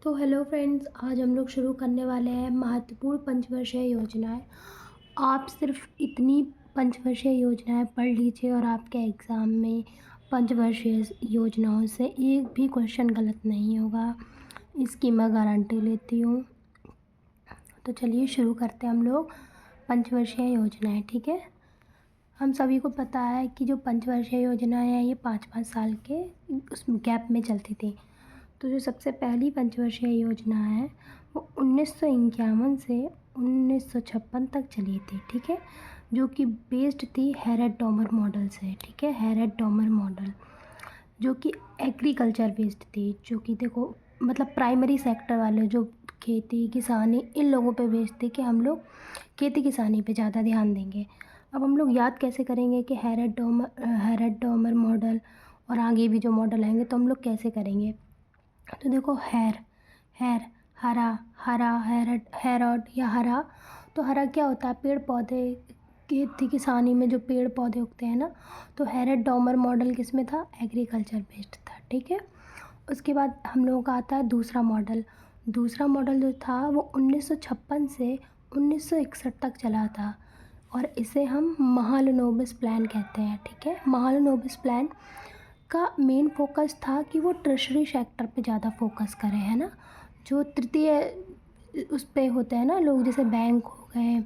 तो hello friends, आज हम लोग शुरू करने वाले हैं महत्वपूर्ण पंचवर्षीय योजनाएं। आप सिर्फ इतनी पंचवर्षीय योजनाएं पढ़ लीजिए और आपके एग्ज़ाम में पंचवर्षीय योजनाओं से एक भी क्वेश्चन गलत नहीं होगा, इसकी मैं गारंटी लेती हूँ। तो चलिए शुरू करते हैं हम लोग पंचवर्षीय योजनाएं। ठीक है, हम सभी को पता है कि जो पंचवर्षीय योजनाएं हैं ये 5-5 साल के उस गैप में चलती थी। तो जो सबसे पहली पंचवर्षीय योजना है वो 1951 से 1956 तक चली थी। ठीक है, जो कि बेस्ड थी हैरेट डॉमर मॉडल से। ठीक है, हैरेट डॉमर मॉडल जो कि एग्रीकल्चर बेस्ड थी, जो कि देखो मतलब प्राइमरी सेक्टर वाले जो खेती किसानी इन लोगों पे बेस्ड थी कि हम लोग खेती किसानी पे ज़्यादा ध्यान देंगे। अब हम लोग याद कैसे करेंगे कि हैरेट डॉमर मॉडल और आगे भी जो मॉडल आएंगे तो हम लोग कैसे करेंगे। तो देखो हैर हैर हरा हरा हैरड या हरा। तो हरा क्या होता है, पेड़ पौधे खेती किसानी में जो पेड़ पौधे उगते हैं ना। तो हैरेट डॉमर मॉडल किस में था, एग्रीकल्चर बेस्ड था। ठीक है, उसके बाद हम लोगों का आता है दूसरा मॉडल। दूसरा मॉडल जो था वो 1956 से 1961 तक चला था और इसे हम महालनोबिस प्लान कहते हैं। ठीक है, महालनोबिस प्लान का मेन फोकस था कि वो ट्रेजरी सेक्टर पे ज़्यादा फोकस करें, है ना। जो तृतीय उस पे होते हैं ना लोग, जैसे बैंक हो गए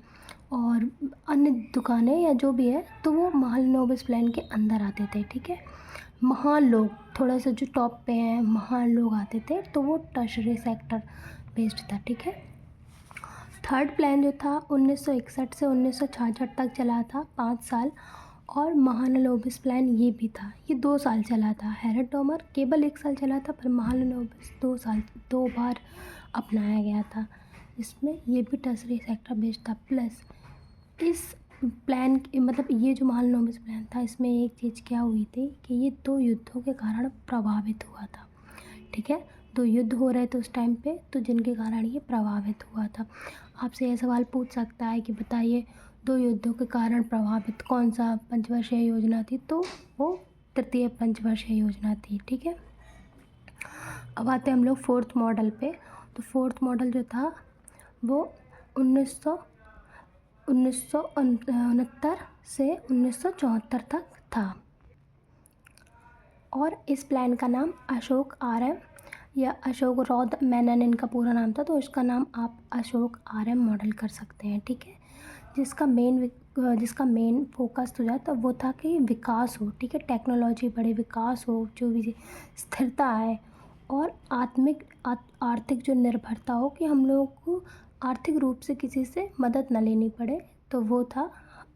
और अन्य दुकानें या जो भी है, तो वो महालनोबिस प्लान के अंदर आते थे। ठीक है, महान लोग थोड़ा सा जो टॉप पे हैं महान लोग आते थे, तो वो ट्रेजरी सेक्टर बेस्ड था। ठीक है, थर्ड प्लान जो था 1961 से 1966 तक चला था, 5 साल। और महालनोबिस प्लान ये भी था, ये 2 साल चला था। हैरेट डॉमर केवल 1 साल चला था, पर महालनोबिस 2 साल 2 बार अपनाया गया था। इसमें ये भी टर्सरी सेक्टर बेस्ड था। प्लस इस प्लान मतलब ये जो महालनोबिस प्लान था, इसमें एक चीज़ क्या हुई थी कि ये 2 युद्धों के कारण प्रभावित हुआ था। ठीक है, 2 युद्ध हो रहे थे उस टाइम पे, तो जिनके कारण ये प्रभावित हुआ था। आपसे यह सवाल पूछ सकता है कि बताइए 2 युद्धों के कारण प्रभावित कौन सा पंचवर्षीय योजना थी, तो वो तृतीय पंचवर्षीय योजना थी। ठीक है, अब आते हैं हम लोग फोर्थ मॉडल पे। तो फोर्थ मॉडल जो था वो 1969 से 1974 तक था और इस प्लान का नाम अशोक RM या अशोक रौद मेनन इनका पूरा नाम था, तो इसका नाम आप अशोक RM मॉडल कर सकते हैं। ठीक है, जिसका मेन फोकस तो जाता वो था कि विकास हो। ठीक है, टेक्नोलॉजी बड़े विकास हो, जो भी स्थिरता आए और आर्थिक जो निर्भरता हो, कि हम लोगों को आर्थिक रूप से किसी से मदद न लेनी पड़े, तो वो था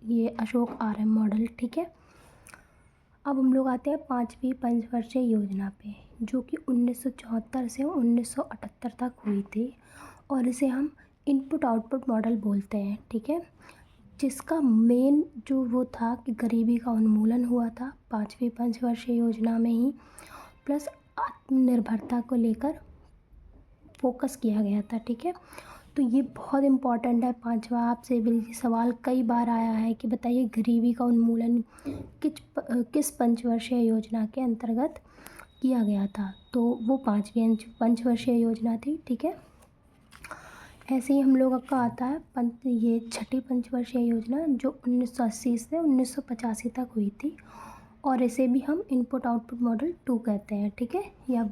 ये अशोक RM मॉडल। ठीक है, अब हम लोग आते हैं 5वीं पंचवर्षीय योजना पे, जो कि 1974 से 1978 तक हुई थी और इसे हम इनपुट आउटपुट मॉडल बोलते हैं। ठीक है, जिसका मेन जो वो था कि गरीबी का उन्मूलन हुआ था 5वीं पंचवर्षीय योजना में ही, प्लस आत्मनिर्भरता को लेकर फोकस किया गया था। ठीक है, तो ये बहुत इम्पॉर्टेंट है। 5वां आपसे भी सवाल कई बार आया है कि बताइए गरीबी का उन्मूलन किस पंचवर्षीय योजना के अंतर्गत किया गया था, तो वो 5वीं पंचवर्षीय योजना थी। ठीक है, ऐसे ही हम लोग का आता है ये 6ठी पंचवर्षीय योजना, जो 1980 से 1985 तक हुई थी और इसे भी हम इनपुट आउटपुट मॉडल 2 कहते हैं। ठीक है, या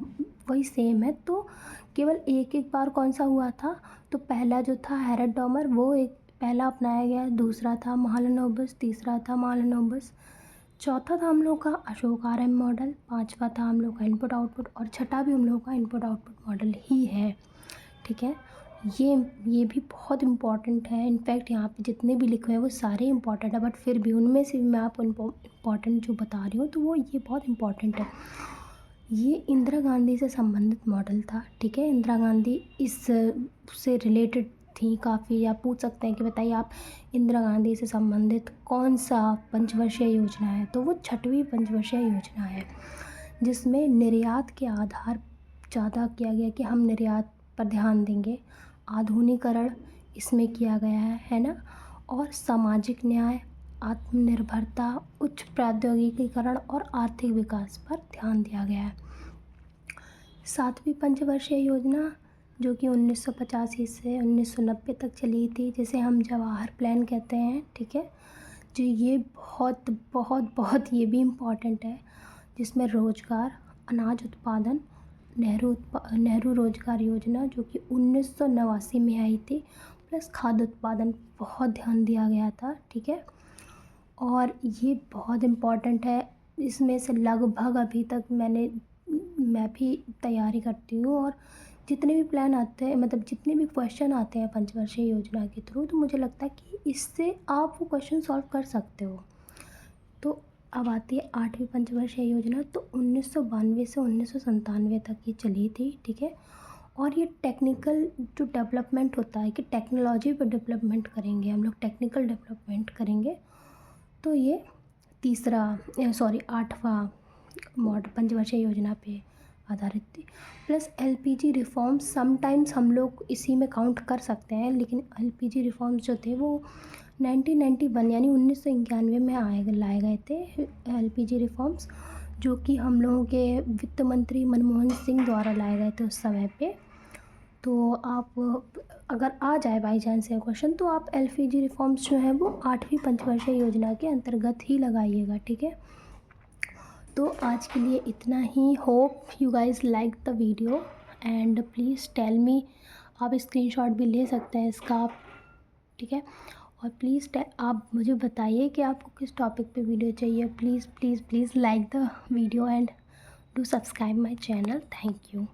वही सेम है। तो केवल एक बार कौन सा हुआ था, तो पहला जो था हैरेट डॉमर वो एक पहला अपनाया गया, दूसरा था महालनोबिस, तीसरा था महालनोबिस, चौथा था हम लोग का अशोक RM मॉडल, 5वां था हम लोग का इनपुट आउटपुट और छठा भी हम लोग का इनपुट आउटपुट मॉडल ही है। ठीक है, ये भी बहुत इम्पॉर्टेंट है। इनफैक्ट यहाँ पे जितने भी लिखे हैं वो सारे इम्पॉर्टेंट है, बट फिर भी उनमें से भी मैं आपको इम्पॉर्टेंट जो बता रही हूँ तो वो ये बहुत इम्पॉर्टेंट है। ये इंदिरा गांधी से संबंधित मॉडल था। ठीक है, इंदिरा गांधी इस से रिलेटेड थी काफ़ी। आप पूछ सकते हैं कि बताइए आप इंदिरा गांधी से संबंधित कौन सा पंचवर्षीय योजना है, तो वो 6वीं पंचवर्षीय योजना है, जिसमें निर्यात के आधार ज़्यादा किया गया कि हम निर्यात पर ध्यान देंगे। आधुनिकीकरण इसमें किया गया है ना, और सामाजिक न्याय, आत्मनिर्भरता, उच्च प्रौद्योगिकीकरण और आर्थिक विकास पर ध्यान दिया गया है। 7वीं पंचवर्षीय योजना जो कि 1985 से 1990 तक चली थी, जिसे हम जवाहर प्लान कहते हैं, ठीक है। जो ये बहुत बहुत बहुत ये भी इम्पॉर्टेंट है, जिसमें रोज़गार, अनाज उत्पादन, नेहरू रोज़गार योजना जो कि 1989 में आई थी, प्लस खाद्य उत्पादन बहुत ध्यान दिया गया था, ठीक है। और ये बहुत इम्पॉर्टेंट है, इसमें से लगभग अभी तक मैं भी तैयारी करती हूँ, और जितने भी प्लान आते हैं, मतलब जितने भी क्वेश्चन आते हैं पंचवर्षीय योजना के थ्रू, तो मुझे लगता है कि इससे आप वो क्वेश्चन सॉल्व कर सकते हो। तो अब आती है 8वीं पंचवर्षीय योजना। तो 1992 से 1997 तक ये चली थी, ठीक है। और ये टेक्निकल जो डेवलपमेंट होता है कि टेक्नोलॉजी पर डेवलपमेंट करेंगे हम लोग, टेक्निकल डेवलपमेंट करेंगे। तो ये 8वां पंचवर्षीय योजना पे आधारित थी। प्लस एलपीजी रिफॉर्म्स समटाइम्स हम लोग इसी में काउंट कर सकते हैं, लेकिन एलपीजी रिफॉर्म्स जो थे वो 1991 यानी 1991 में लाए गए थे एलपीजी रिफॉर्म्स, जो कि हम लोगों के वित्त मंत्री मनमोहन सिंह द्वारा लाए गए थे उस समय पे। तो आप अगर आ जाए बाई चांस ये क्वेश्चन, तो आप एलपीजी रिफॉर्म्स जो हैं वो 8वीं पंचवर्षीय योजना के अंतर्गत ही लगाइएगा, ठीक है। तो आज के लिए इतना ही। Hope you guys like the video and please tell me, आप स्क्रीनशॉट भी ले सकते हैं इसका आप, ठीक है। और प्लीज़ आप मुझे बताइए कि आपको किस टॉपिक पे वीडियो चाहिए। Please please please like the video and do subscribe my channel. Thank you.